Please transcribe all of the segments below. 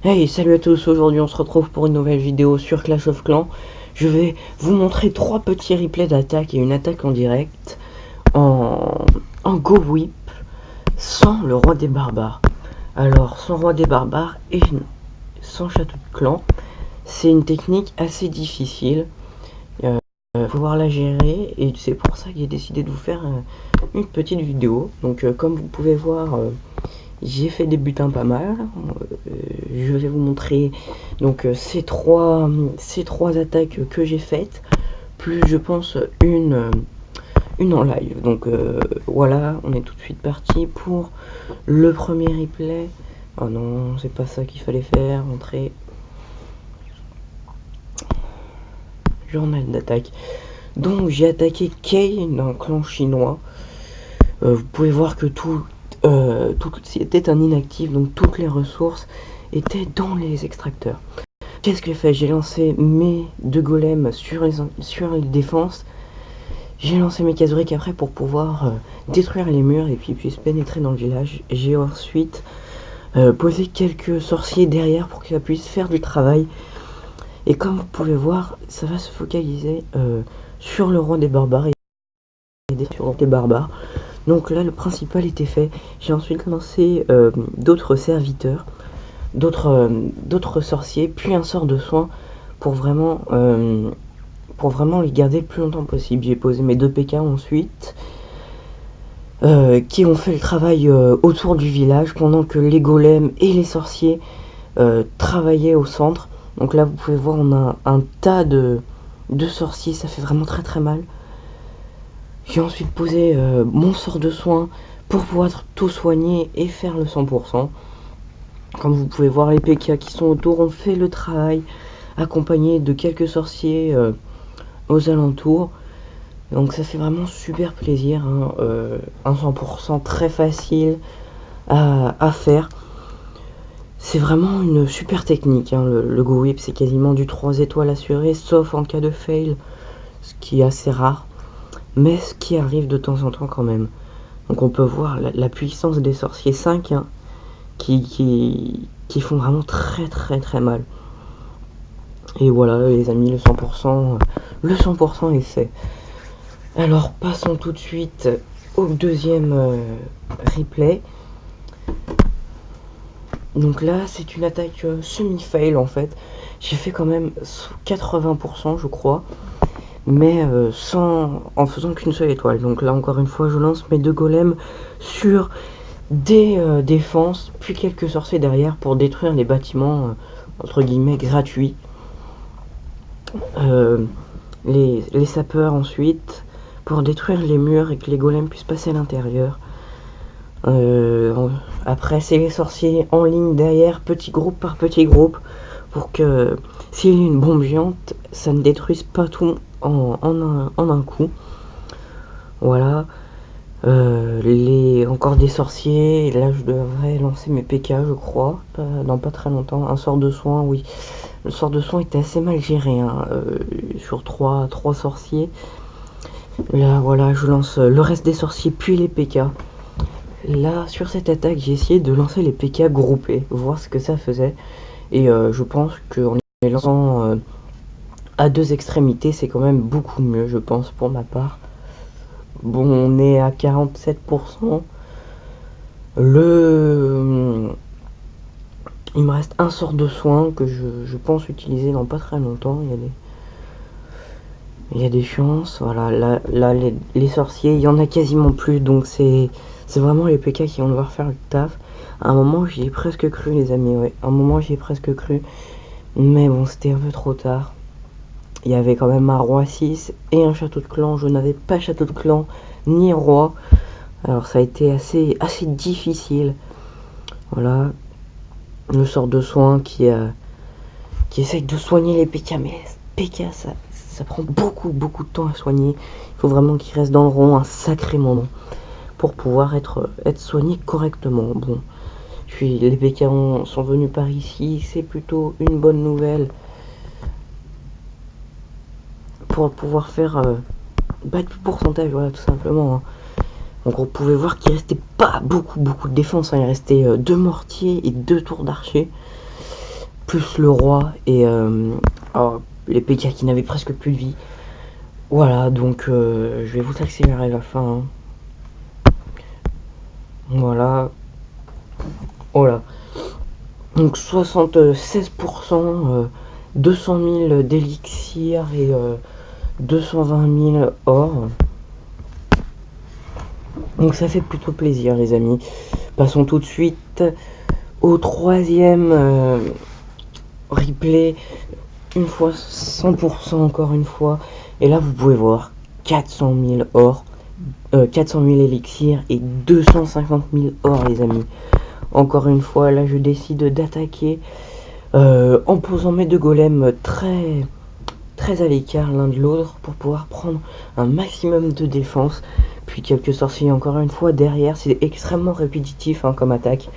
Hey, salut à tous, aujourd'hui on se retrouve pour une nouvelle vidéo sur Clash of Clans. Je vais vous montrer trois petits replays d'attaque et une attaque en direct en, en Go Whip sans le roi des barbares. Alors, sans roi des barbares et sans château de clan, c'est une technique assez difficile. Faut pouvoir la gérer et c'est pour ça que j'ai décidé de vous faire une petite vidéo. Donc, comme vous pouvez voir, j'ai fait des butins pas mal. Je vais vous montrer donc ces trois attaques que j'ai faites, plus je pense une en live. Donc voilà, on est tout de suite parti pour le premier replay. Oh non, c'est pas ça qu'il fallait faire. Montrer journal d'attaque. Donc j'ai attaqué Kay d'un clan chinois. Vous pouvez voir que tout était un inactif, donc toutes les ressources étaient dans les extracteurs. Qu'est-ce que j'ai fait? J'ai lancé mes deux golems sur les défenses. J'ai lancé mes caseriques après pour pouvoir détruire les murs et puis puisse pénétrer dans le village. J'ai ensuite posé quelques sorciers derrière pour que ça puisse faire du travail. Et comme vous pouvez voir, ça va se focaliser sur le roi des barbares et sur les barbares. Donc là, le principal était fait. J'ai ensuite lancé d'autres serviteurs, d'autres sorciers, puis un sort de soin pour vraiment les garder le plus longtemps possible. J'ai posé mes deux PK ensuite, qui ont fait le travail autour du village pendant que les golems et les sorciers travaillaient au centre. Donc là, vous pouvez voir, on a un tas de sorciers, ça fait vraiment très très mal. J'ai ensuite posé mon sort de soin pour pouvoir tout soigner et faire le 100%. Comme vous pouvez voir, les PK qui sont autour ont fait le travail, accompagnés de quelques sorciers aux alentours. Donc ça fait vraiment super plaisir, hein. Un 100% très facile à faire. C'est vraiment une super technique, hein. Le Go Whip, c'est quasiment du 3 étoiles assuré, sauf en cas de fail, ce qui est assez rare, mais ce qui arrive de temps en temps quand même. Donc on peut voir la puissance des sorciers 5, hein, qui font vraiment très très très mal. Et voilà les amis, le 100% est fait. Alors passons tout de suite au deuxième replay. Donc là c'est une attaque semi-fail en fait. J'ai fait quand même 80% je crois, mais en faisant qu'une seule étoile. Donc là encore une fois je lance mes deux golems sur des défenses, puis quelques sorciers derrière pour détruire les bâtiments entre guillemets gratuits. Les sapeurs ensuite pour détruire les murs et que les golems puissent passer à l'intérieur. Après c'est les sorciers en ligne derrière, petit groupe par petit groupe, pour que s'il y a une bombe géante, ça ne détruise pas tout en un coup. Voilà. Encore des sorciers, et là je devrais lancer mes PK je crois, dans pas très longtemps. Un sort de soin, oui. Le sort de soin était assez mal géré, hein, sur 3 sorciers. Là voilà, je lance le reste des sorciers puis les PK. Là sur cette attaque j'ai essayé de lancer les PK groupés, voir ce que ça faisait. Et je pense qu'en les lançant à deux extrémités c'est quand même beaucoup mieux, je pense, pour ma part. Bon, on est à 47%. Il me reste un sort de soin que je pense utiliser dans pas très longtemps. Il y a des chances. Voilà, là les sorciers, il y en a quasiment plus. Donc c'est vraiment les PK qui vont devoir faire le taf. À un moment, j'y ai presque cru, les amis. Ouais, à un moment, j'y ai presque cru. Mais bon, c'était un peu trop tard. Il y avait quand même un roi 6 et un château de clan. Je n'avais pas château de clan ni roi. Alors ça a été assez difficile. Voilà. Le sort de soin qui essaye de soigner les PK. Mais PK, ça prend beaucoup de temps à soigner. Il faut vraiment qu'il reste dans le rond un sacré moment pour pouvoir être soigné correctement. Bon. Puis les PK sont venus par ici. C'est plutôt une bonne nouvelle pour pouvoir faire battre le pourcentage, voilà, tout simplement, hein. Donc on pouvait voir qu'il restait pas beaucoup de défense, hein. Il restait 2 mortiers et 2 tours d'archer. plus le roi et les PK qui n'avaient presque plus de vie. Voilà, donc je vais vous accélérer la fin. Hein. Voilà. Voilà. Donc 76%, 200 000 d'élixir et 220 000 or. Donc ça fait plutôt plaisir les amis. Passons tout de suite au troisième replay. Une fois 100% encore une fois. Et là vous pouvez voir 400 000 or, 400 000 élixirs et 250 000 or les amis. Encore une fois là je décide d'attaquer en posant mes deux golems très à l'écart l'un de l'autre pour pouvoir prendre un maximum de défense. Puis quelques sorciers encore une fois derrière. C'est extrêmement répétitif hein, comme attaque.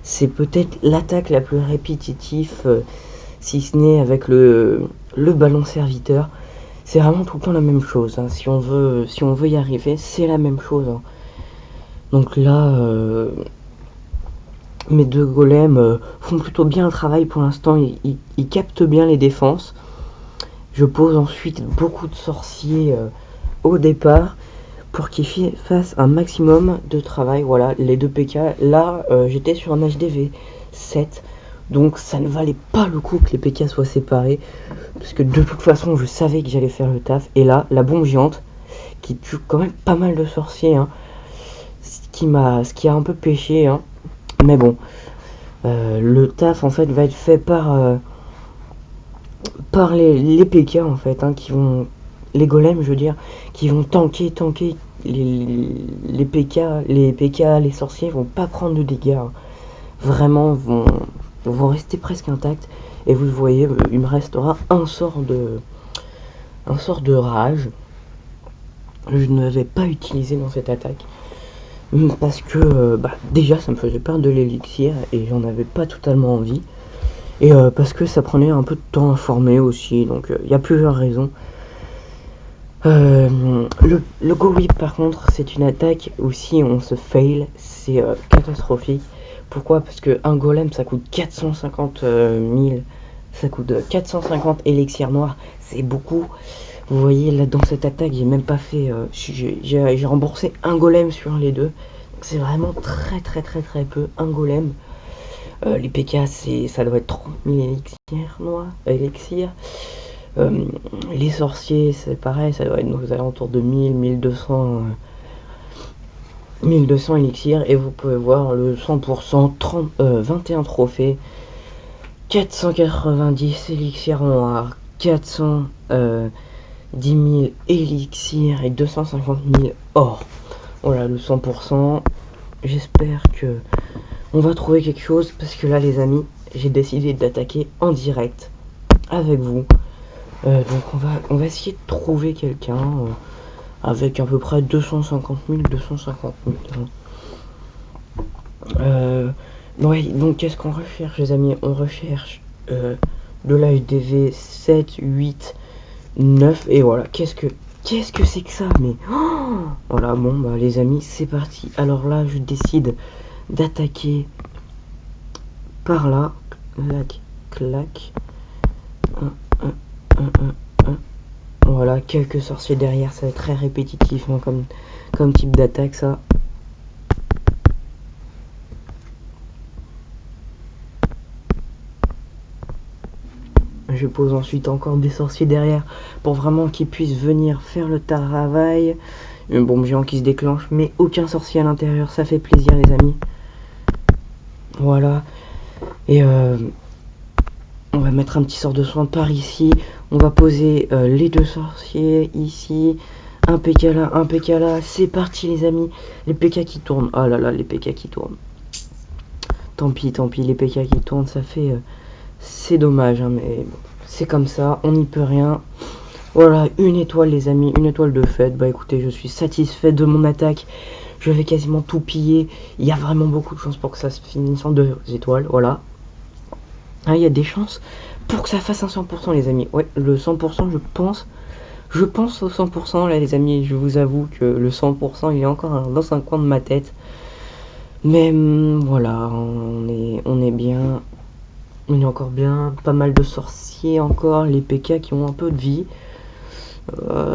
C'est peut-être l'attaque la plus répétitive si ce n'est avec le ballon serviteur. C'est vraiment tout le temps la même chose hein. Si on veut y arriver, c'est la même chose hein. Donc là mes deux golems font plutôt bien le travail pour l'instant. Ils captent bien les défenses. Je pose ensuite beaucoup de sorciers au départ pour qu'ils fassent un maximum de travail. Voilà, les deux PK. Là, j'étais sur un HDV 7. Donc ça ne valait pas le coup que les PK soient séparés. Parce que de toute façon, je savais que j'allais faire le taf. Et là, la bombe géante, qui tue quand même pas mal de sorciers. Hein, ce qui a un peu pêché. Hein. Mais bon, le taf en fait va être fait par les PK en fait, hein, qui vont, les golems je veux dire, qui vont tanker les PK, les sorciers vont pas prendre de dégâts, hein. Vraiment vont rester presque intacts. Et vous le voyez, il me restera un sort de rage. Je ne l'avais pas utilisé dans cette attaque parce que déjà ça me faisait perdre de l'élixir et j'en avais pas totalement envie. Et parce que ça prenait un peu de temps à former aussi, donc il y a plusieurs raisons. Le Go Whip par contre, c'est une attaque où si on se fail, c'est catastrophique. Pourquoi? Parce que un golem ça coûte 450 000, ça coûte 450 élixirs noirs, c'est beaucoup. Vous voyez là dans cette attaque, j'ai même pas fait, j'ai remboursé un golem sur les deux. C'est vraiment très peu un golem. Les PK, ça doit être 30 000 élixirs. Les sorciers, c'est pareil, ça doit être aux alentours de 1200 élixirs. Et vous pouvez voir le 100%, 21 trophées, 490 élixirs noirs, 410 000 élixirs et 250 000 or. Voilà le 100%. J'espère que on va trouver quelque chose parce que là les amis, j'ai décidé d'attaquer en direct avec vous. Donc on va essayer de trouver quelqu'un avec à peu près 250 000. Ouais, donc qu'est-ce qu'on recherche les amis? On recherche de l'HDV 7, 8, 9 et voilà. Qu'est-ce que c'est que ça? Mais voilà, bon bah les amis, c'est parti. Alors là, je décide d'attaquer par là. Clac. Voilà, quelques sorciers derrière, ça va être très répétitif hein, comme type d'attaque ça. Je pose ensuite encore des sorciers derrière pour vraiment qu'ils puissent venir faire le travail. Une bombe géante qui se déclenche, mais aucun sorcier à l'intérieur, ça fait plaisir les amis. Voilà. Et on va mettre un petit sort de soin par ici. On va poser les deux sorciers ici. Un PK là, c'est parti les amis. Les PK qui tournent. Oh là là, les PK qui tournent. Tant pis, les PK qui tournent, ça fait... c'est dommage, hein, mais bon, c'est comme ça, on n'y peut rien. Voilà, une étoile les amis, une étoile de fête. Bah écoutez, je suis satisfait de mon attaque. Je vais quasiment tout piller. Il y a vraiment beaucoup de chances pour que ça se finisse en 2 étoiles, voilà. Ah, il y a des chances pour que ça fasse un 100% les amis. Ouais, le 100% je pense au 100% là les amis. Je vous avoue que le 100% il est encore dans un coin de ma tête. Mais voilà, on est bien. On est encore bien. Pas mal de sorciers encore. Les PK qui ont un peu de vie.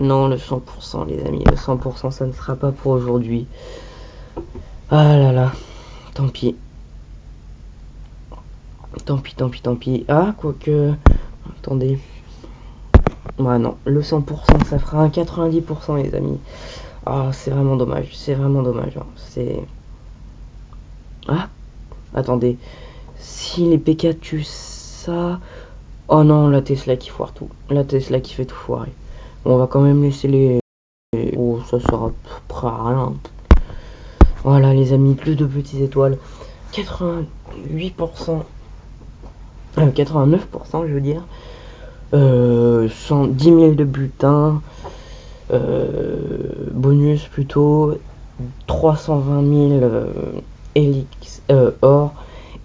Non, le 100% les amis. Le 100% ça ne sera pas pour aujourd'hui. Ah là là. Tant pis. Tant pis, tant pis, tant pis. Ah, quoique... Attendez. Ouais, non. Le 100% ça fera un 90% les amis. Ah, c'est vraiment dommage. C'est vraiment dommage. Hein. C'est... Ah, attendez. Si les PK tuent ça... Oh non, la Tesla qui foire tout. La Tesla qui fait tout foirer. Bon, on va quand même laisser les... Oh, ça sera prêt à rien. Voilà les amis, plus de petites étoiles. 88%... 89% je veux dire. 10 000 de bulletins. Bonus plutôt. 320 000 or.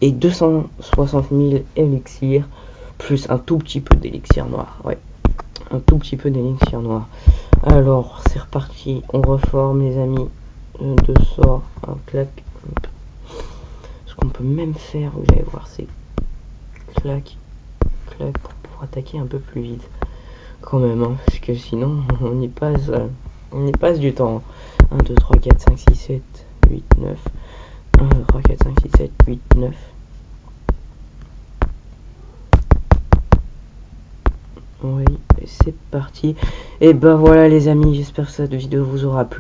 Et 260 000 élixirs. Plus un tout petit peu d'élixir noir. Ouais. Un tout petit peu d'élixir noir. Alors, c'est reparti. On reforme les amis. Deux sorts. Un clac. Ce qu'on peut même faire, vous allez voir, c'est clac, clac pour pouvoir attaquer un peu plus vite. Quand même, hein, parce que sinon, on y passe du temps. 1, 2, 3, 4, 5, 6, 7, 8, 9. 1, 2, 3, 4, 5, 6, 7, 8, 9. Oui, c'est parti. Et ben voilà les amis, j'espère que cette vidéo vous aura plu.